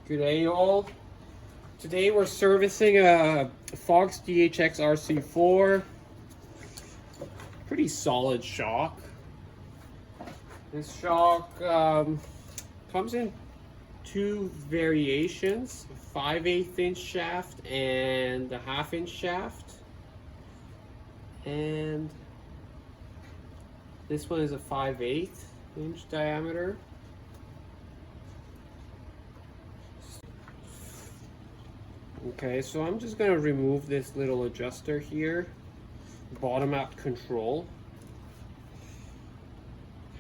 Good day, all. Today we're servicing a Fox DHX RC4. Pretty solid shock. This shock comes in two variations: 5/8 inch shaft and a 1/2 inch shaft. And this one is a 5/8 inch diameter. Okay, so I'm just going to remove this little adjuster here, bottom out control.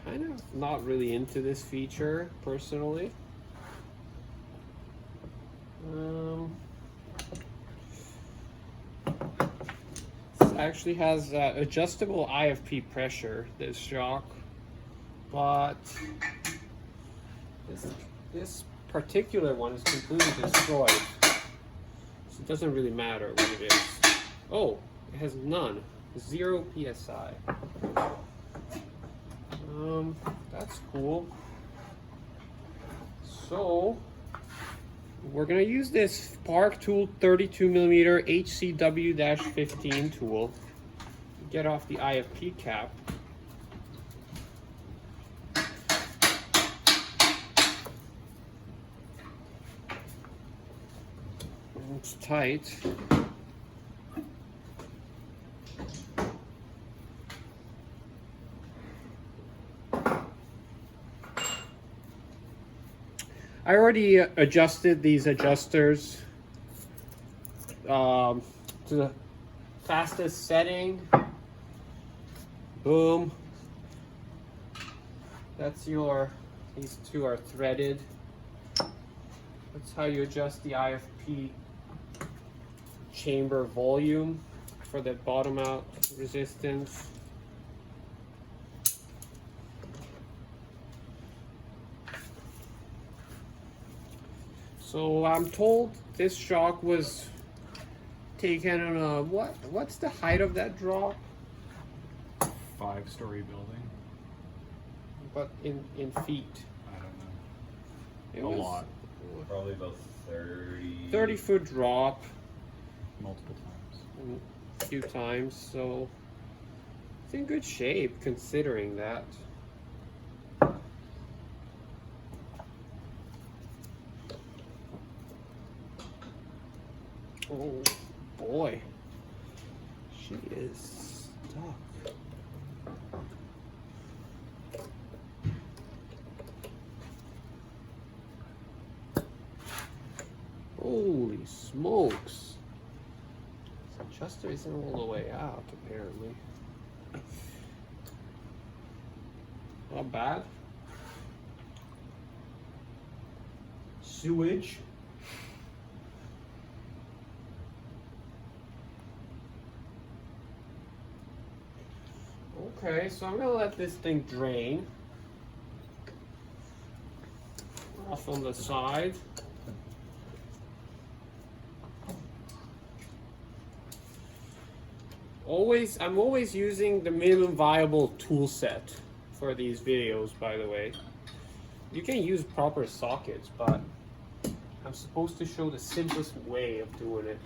Kind of not really into this feature personally. This actually has adjustable IFP pressure, this shock, but this particular one is completely destroyed. It doesn't really matter what it is. Oh, it has none. 0 PSI. That's cool. So, we're gonna use this Spark Tool 32mm HCW-15 tool to get off the IFP cap. It's tight. I already adjusted these adjusters to the fastest setting. Boom. That's these two are threaded. That's how you adjust the IFP chamber volume for the bottom out resistance. So I'm told this shock was taken on a what's the height of that drop? 5-story building. But in feet. I don't know. A lot. Probably about 30-foot drop. Multiple times. A few times, so it's in good shape considering that. Oh boy, she is stuck. Holy smokes. This adjuster isn't all the way out, apparently. Not bad. Sewage. Okay, so I'm gonna let this thing drain off on the side. I'm always using the minimum viable tool set for these videos, by the way. You can use proper sockets, but I'm supposed to show the simplest way of doing it.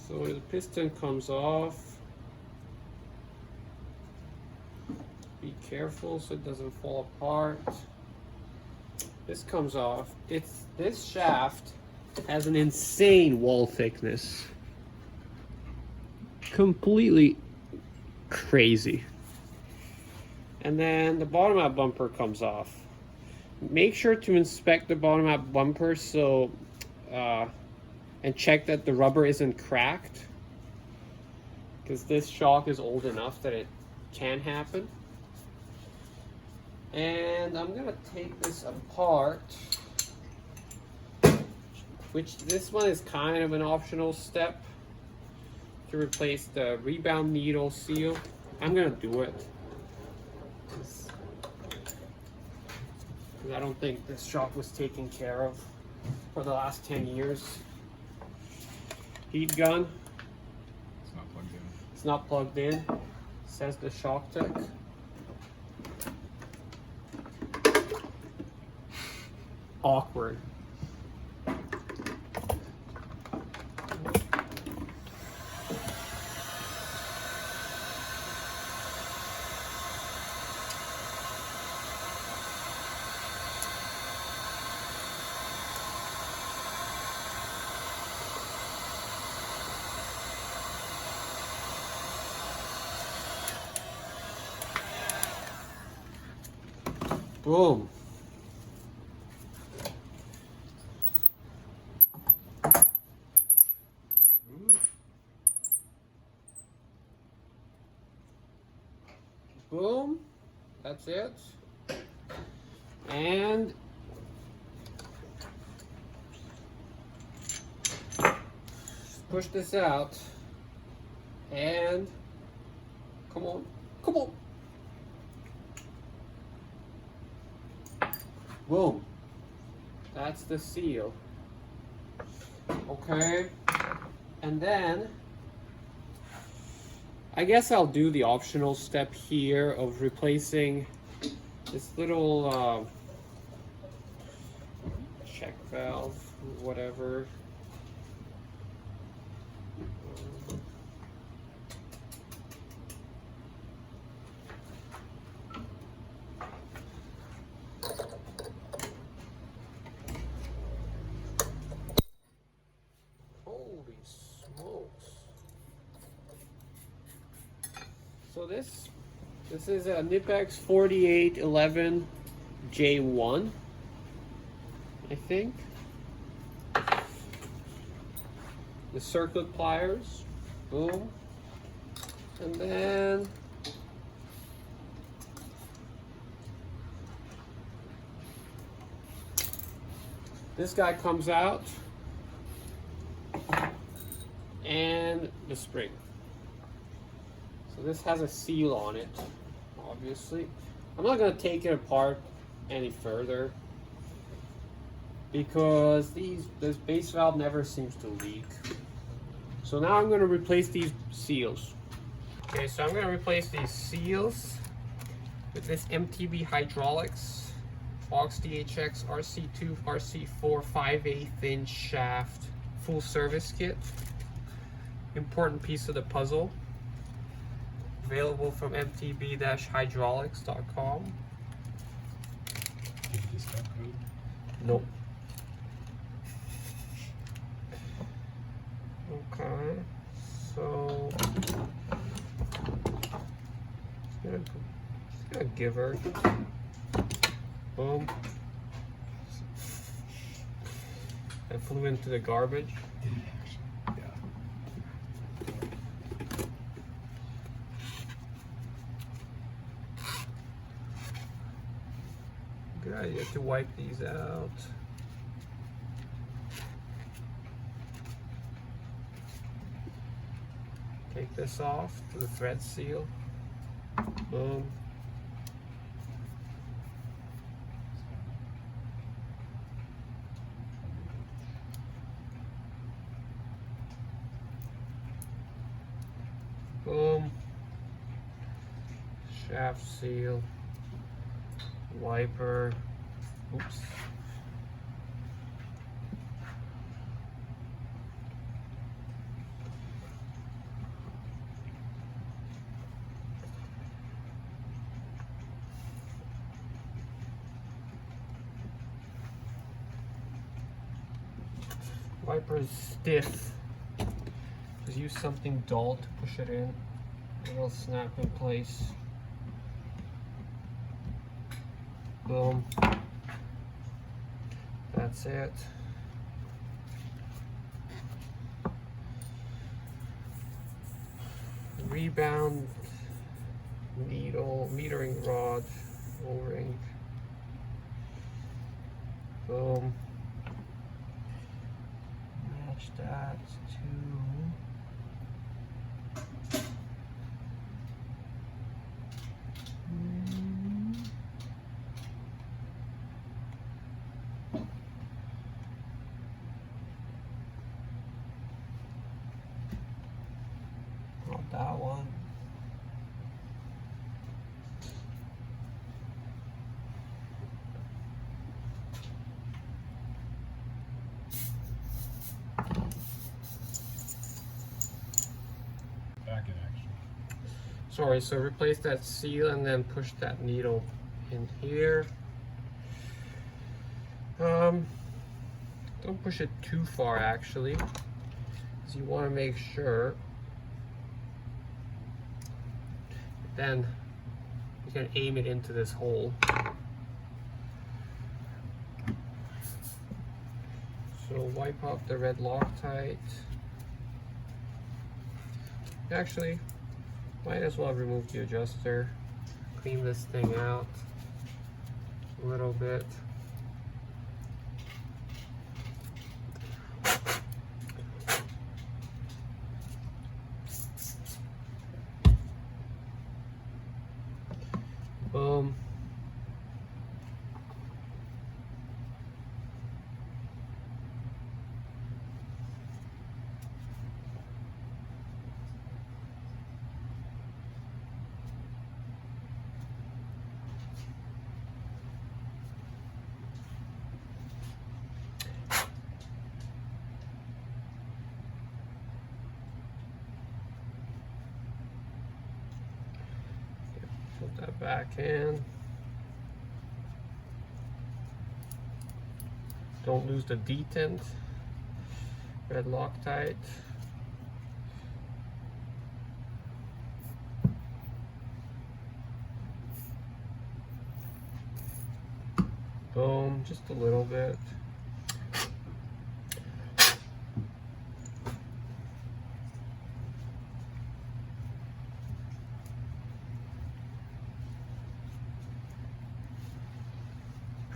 So the piston comes off. Be careful so it doesn't fall apart. This comes off. This shaft has an insane wall thickness. Completely crazy. And then the bottom out bumper comes off. Make sure to inspect the bottom out bumper so and check that the rubber isn't cracked, because this shock is old enough that it can happen. And I'm gonna take this apart, which this one is kind of an optional step to replace the Rebound needle seal. I'm gonna do it because I don't think this shock was taken care of for the last 10 years. Heat gun. It's not plugged in. It's not plugged in. says the shock tech. Awkward. Boom. Boom. That's it. And push this out. And come on. Come on. Boom. That's the seal. Okay. And then I guess I'll do the optional step here of replacing this little check valve, whatever. Holy smokes. So this is a Nipex 4811 J1, I think. The circlip pliers, boom. And then this guy comes out, and the spring. So this has a seal on it, obviously. I'm not going to take it apart any further because this base valve never seems to leak. So now I'm going to replace these seals. Okay, so I'm going to replace these seals with this MTB hydraulics Fox DHX RC2 RC4 5/8 inch shaft full service kit. Important piece of the puzzle. Available from mtb-hydraulics.com. Nope. Okay, so just gonna give her. Boom. That flew into the garbage. Good idea to wipe these out. Take this off to the thread seal. Boom. Boom. Shaft seal. Wiper. Oops. Wiper is stiff. Just use something dull to push it in. It'll snap in place. Boom. That's it. Rebound needle, metering rod, O-ring. Boom. Match that to not that one. sorry, so replace that seal and then push that needle in here. Don't push it too far actually, because you want to make sure then you can aim it into this hole. So wipe out the red Loctite. Actually, might as well remove the adjuster. Clean this thing out a little bit. Boom. Put that back in. Don't lose the detent. Red Loctite. Boom, just a little bit.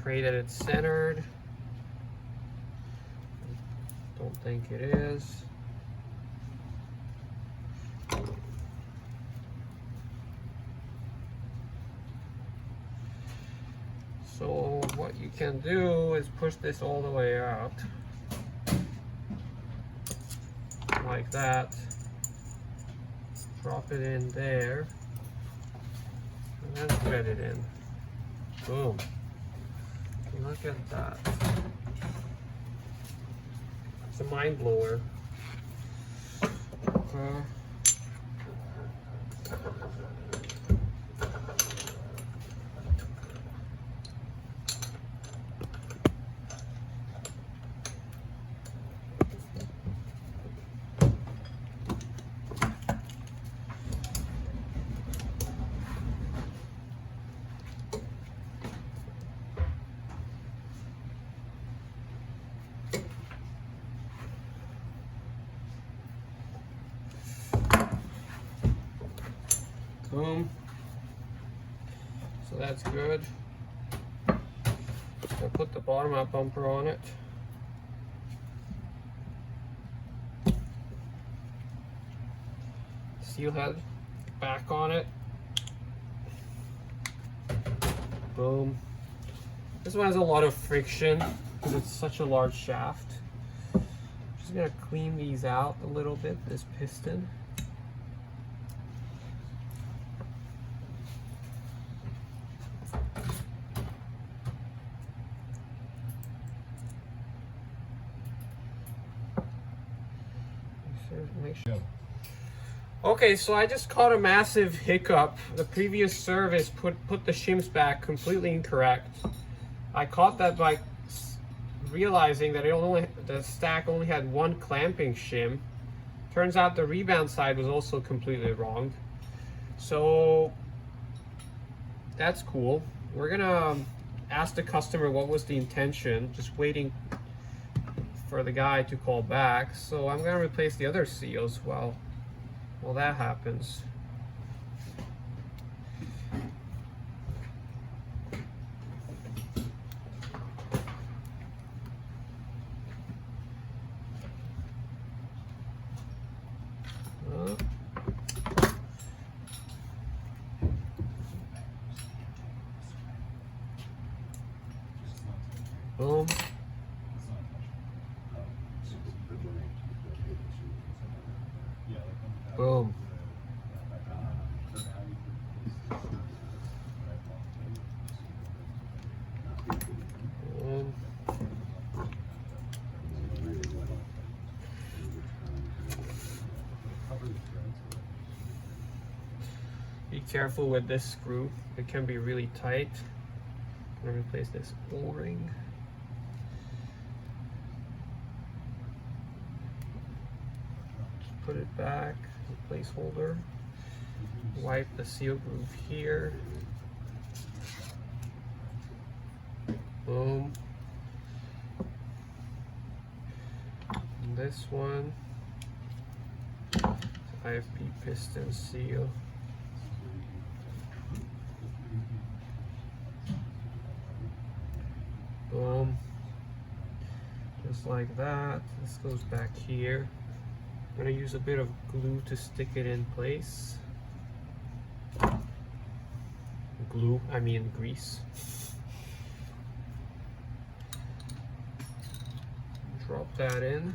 Pray that it's centered. Don't think it is. So what you can do is push this all the way out. Like that. Drop it in there. And then thread it in. Boom. Look at that. It's a mind blower. Boom. So that's good. I'll put the bottom out bumper on it. Seal head back on it. Boom. This one has a lot of friction because it's such a large shaft. Just gonna clean these out a little bit, this piston. Okay, so I just caught a massive hiccup. The previous service put the shims back completely incorrect. I caught that by realizing that the stack only had one clamping shim. Turns out the rebound side was also completely wrong. So that's cool. We're gonna ask the customer what was the intention, just waiting for the guy to call back. So I'm gonna replace the other seals while that happens. Boom. Boom. Be careful with this screw, it can be really tight. I'm gonna replace this O-ring. Put it back, the placeholder. Wipe the seal groove here. Boom. And this one, IFP piston seal. Boom. Just like that. This goes back here. I'm going to use a bit of glue to stick it in place. Glue, I mean grease. Drop that in.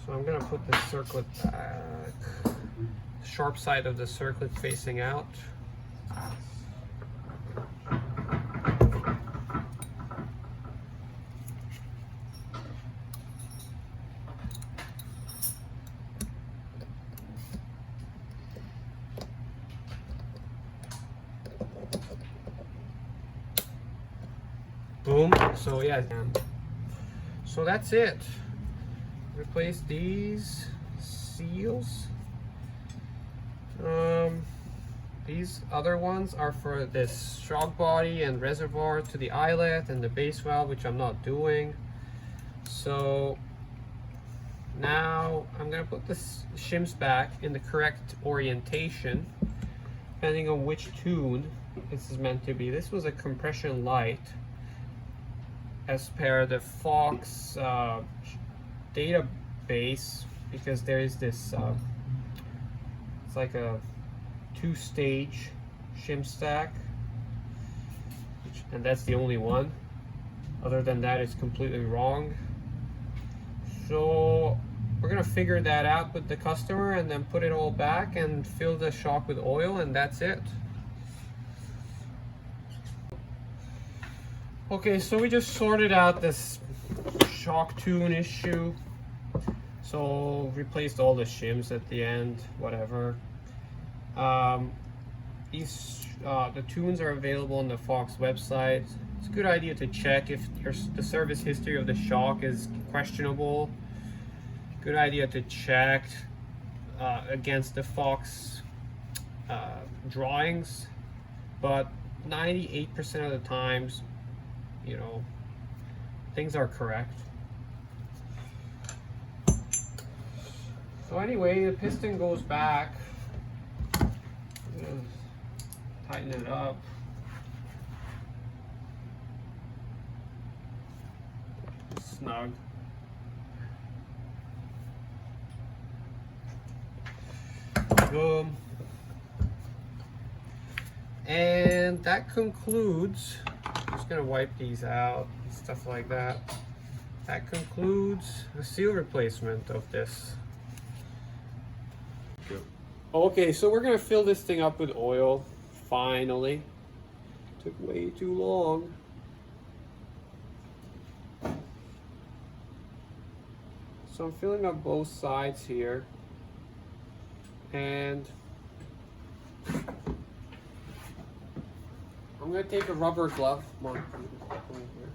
So I'm going to put the circlip back, the sharp side of the circlip facing out. Boom. So yeah, so that's it. Replace these seals. These other ones are for this shock body and reservoir to the eyelet and the base valve, which I'm not doing. So now I'm gonna put the shims back in the correct orientation, depending on which tune this is meant to be. This was a compression light as per the Fox database, because there is this it's like a two-stage shim stack, and that's the only one. Other than that, it's completely wrong. So we're gonna figure that out with the customer and then put it all back and fill the shock with oil, and that's it. Okay, so we just sorted out this shock tune issue. So replaced all the shims at the end, whatever. The tunes are available on the Fox website. It's a good idea to check if the service history of the shock is questionable. Good idea to check against the Fox drawings, but 98% of the times, you know, things are correct. So anyway, the piston goes back. Tighten it up. Snug. Boom. And that concludes, I'm just gonna wipe these out and stuff like that. That concludes the seal replacement of this. Good. Okay, so we're gonna fill this thing up with oil, finally. Took way too long. So I'm filling up both sides here. And I'm gonna take a rubber glove. Come on, come in here.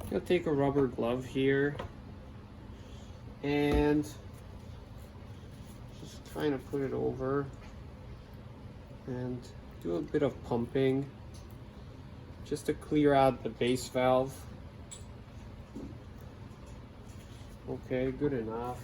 I'm gonna take a rubber glove here and just kind of put it over and do a bit of pumping just to clear out the base valve. Okay, good enough.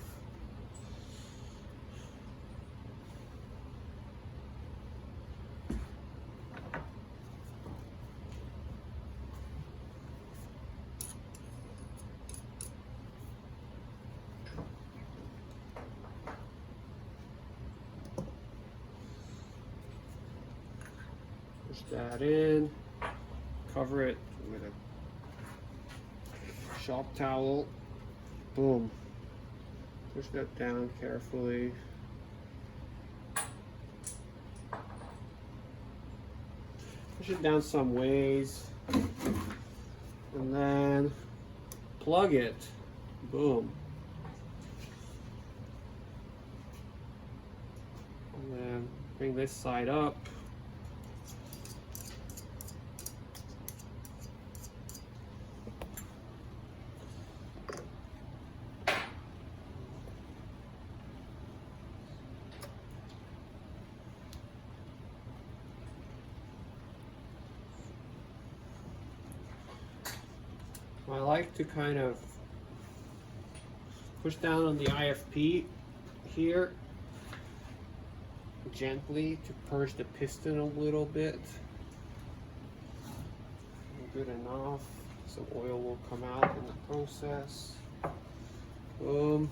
Push that in, cover it with a shop towel. Boom. Push that down carefully. Push it down some ways. And then plug it. Boom. And then bring this side up. I like to kind of push down on the IFP here gently to purge the piston a little bit. Good enough. Some oil will come out in the process. Boom.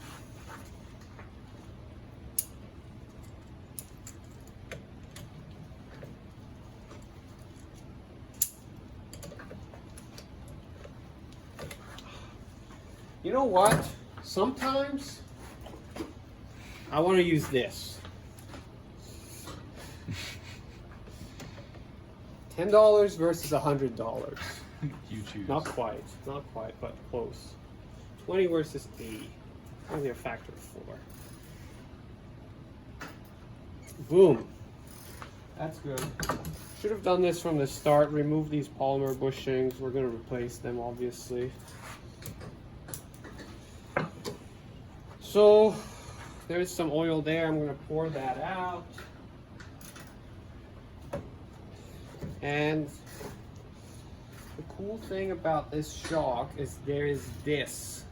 You know what? Sometimes I want to use this. $10 versus $100. You choose. Not quite, but close. 20 versus 80. Only a factor of 4. Boom. That's good. Should have done this from the start. Remove these polymer bushings. We're going to replace them, obviously. So there's some oil there. I'm going to pour that out. And the cool thing about this shock is there is this,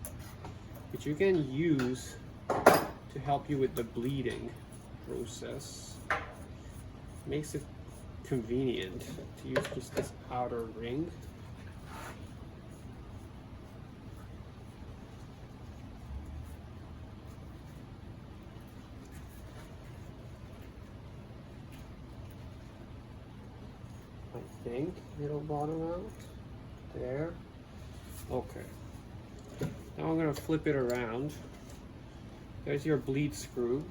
which you can use to help you with the bleeding process. Makes it convenient to use just this outer ring. I think it'll bottom out there. Okay. Now I'm going to flip it around. There's your bleed screw.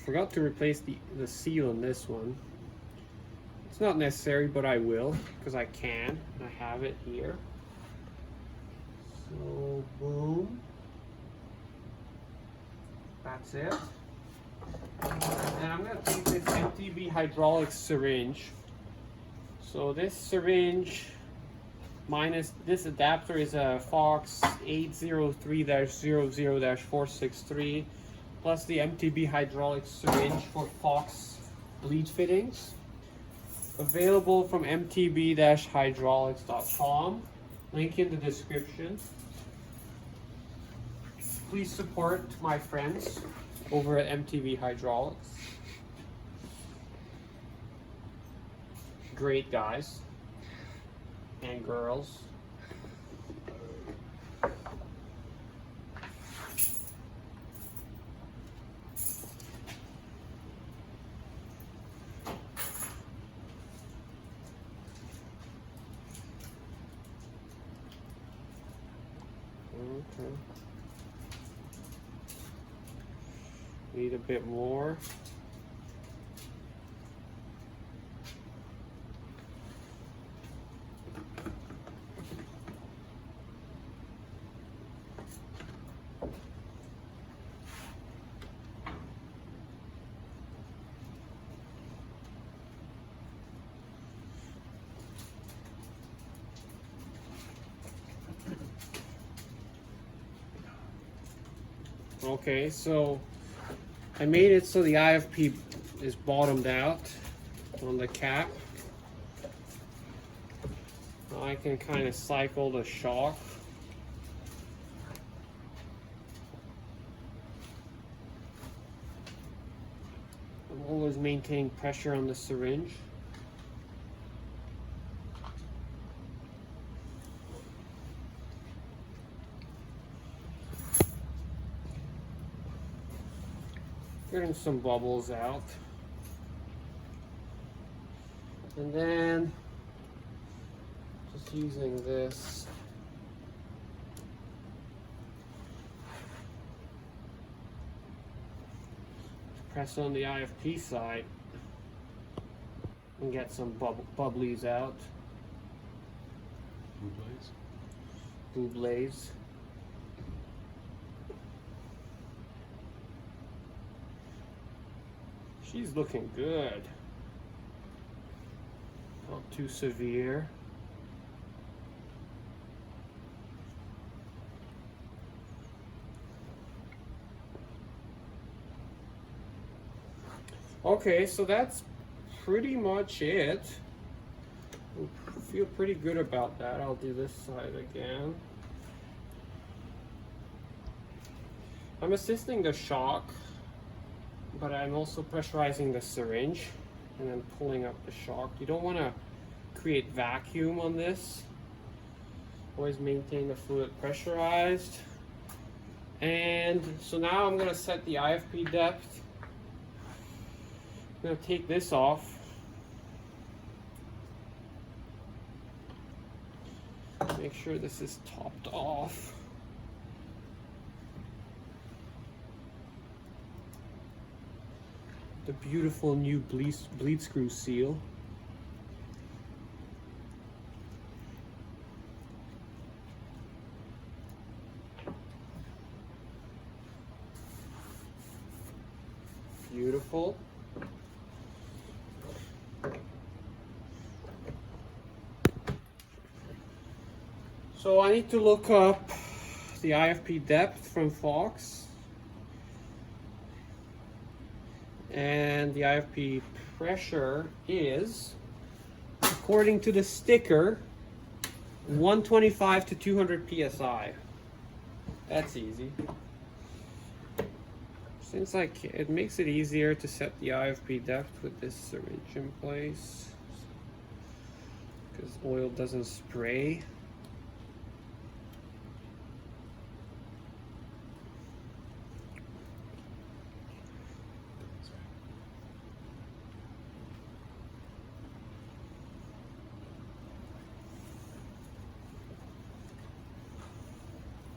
Forgot to replace the seal on this one. It's not necessary, but I will because I can. I have it here. So boom. That's it. And I'm going to take this MTB hydraulic syringe. So this syringe minus this adapter is a Fox 803-00-463 plus the MTB hydraulic syringe for Fox bleed fittings. Available from mtb-hydraulics.com. Link in the description. Please support my friends over at MTB Hydraulics. Great guys and girls. Okay. Need a bit more. Okay, so I made it so the IFP is bottomed out on the cap. Now I can kind of cycle the shock. I'm always maintaining pressure on the syringe. Getting some bubbles out. And then Just using this. Press on the IFP side and get some bubblies out. Bubbles. She's looking good. Not too severe. Okay, so that's pretty much it. I feel pretty good about that. I'll do this side again. I'm assisting the shock, but I'm also pressurizing the syringe and then pulling up the shock. You don't want to create vacuum on this. Always maintain the fluid pressurized. And so now I'm going to set the IFP depth. I'm going to take this off. Make sure this is topped off. The beautiful new bleed screw seal. Beautiful. So I need to look up the IFP depth from Fox. And the IFP pressure is, according to the sticker, 125 to 200 psi. That's easy. Seems like it makes it easier to set the IFP depth with this syringe in place, because oil doesn't spray.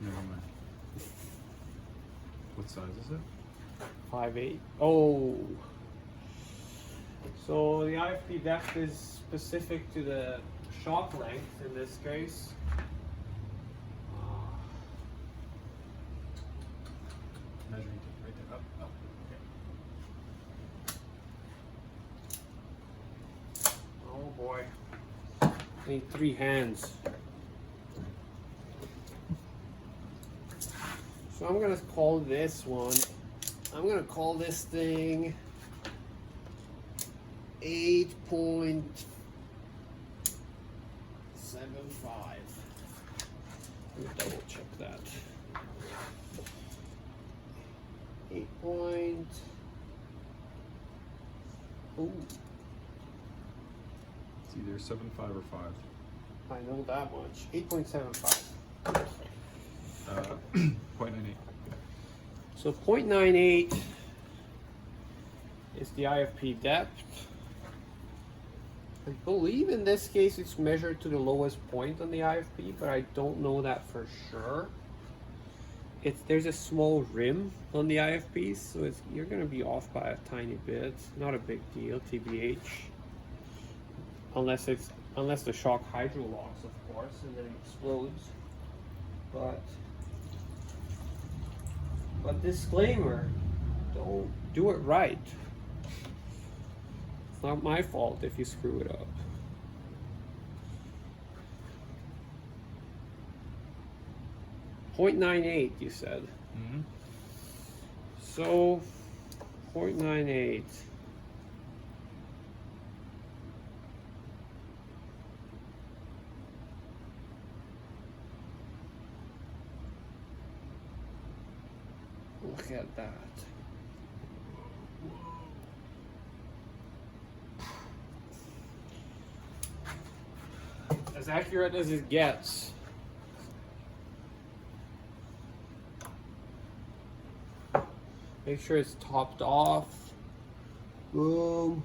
Never mind. What size is it? 5/8. Oh. So the IFP depth is specific to the shock length in this case. Measuring tape right there. Up. Okay. Oh boy. I need 3 hands. So I'm gonna call this one, I'm gonna call this thing 8.75. Let me double check that. 8 point. Ooh, It's either 7.5 or 5. I know that much. 8.75. 0.98. So 0.98 is the IFP depth. I believe in this case it's measured to the lowest point on the IFP, but I don't know that for sure. There's a small rim on the IFP, so you're going to be off by a tiny bit. Not a big deal, TBH. Unless the shock hydrolocks, of course, and then it explodes. But disclaimer, don't do it right. It's not my fault if you screw it up. .98, you said. Mm-hmm. So 0.98. Look at that. As accurate as it gets. Make sure it's topped off. Boom.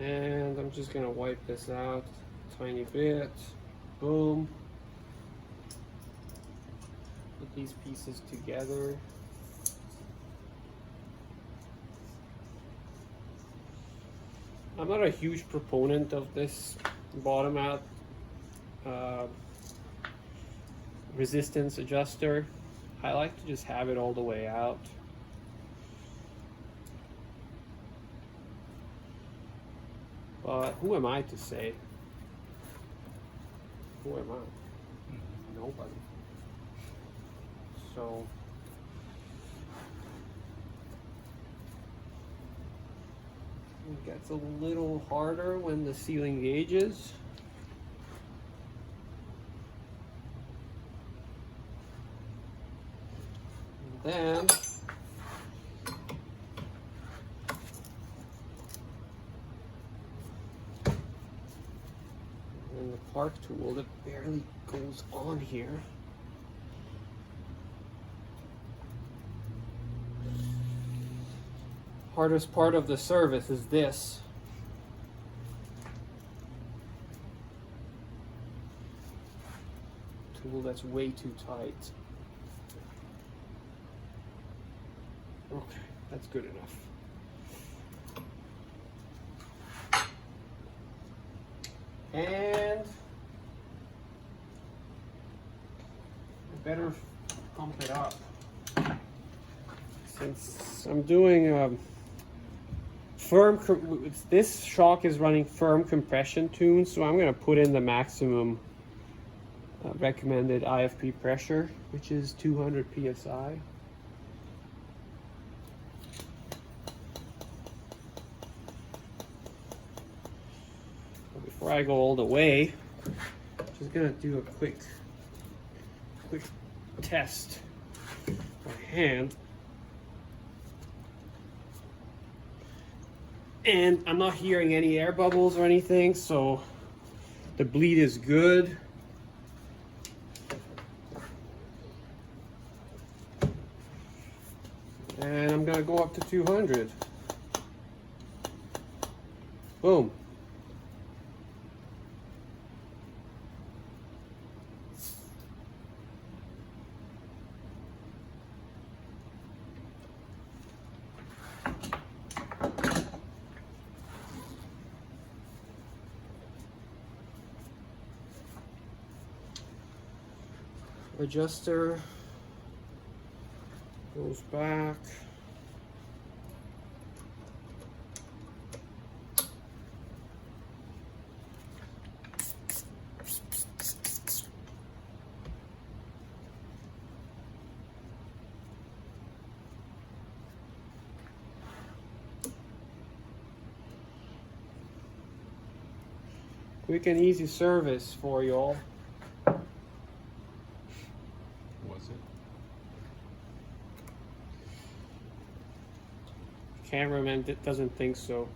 And I'm just gonna wipe this out a tiny bit. Boom. Put these pieces together. I'm not a huge proponent of this bottom out resistance adjuster. I like to just have it all the way out. But who am I to say? Who am I? Nobody. So it gets a little harder when the seal engages. And then the park tool that barely goes on here. Hardest part of the service is this. Tool that's way too tight. Okay, that's good enough. And I better pump it up. Since I'm doing this shock is running firm compression tune, so I'm going to put in the maximum recommended IFP pressure, which is 200 psi. Before I go all the way, I'm just going to do a quick test by hand. And I'm not hearing any air bubbles or anything, so the bleed is good. And I'm gonna go up to 200. Boom. Adjuster goes back. Quick and easy service for y'all. Cameraman doesn't think so.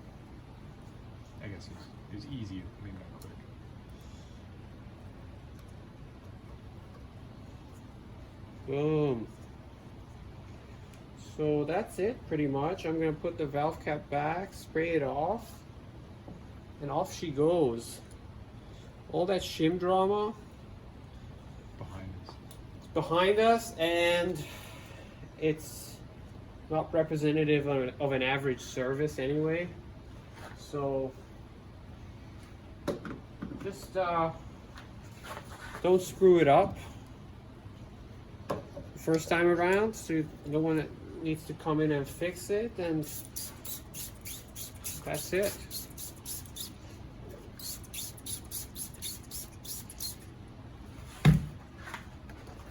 I guess it was easy, maybe not quick. Boom. So that's it pretty much. I'm going to put the valve cap back, spray it off, and off she goes. All that shim drama behind us, and it's not representative of an average service anyway. So just don't screw it up first time around, so no one needs to come in and fix it, and that's it.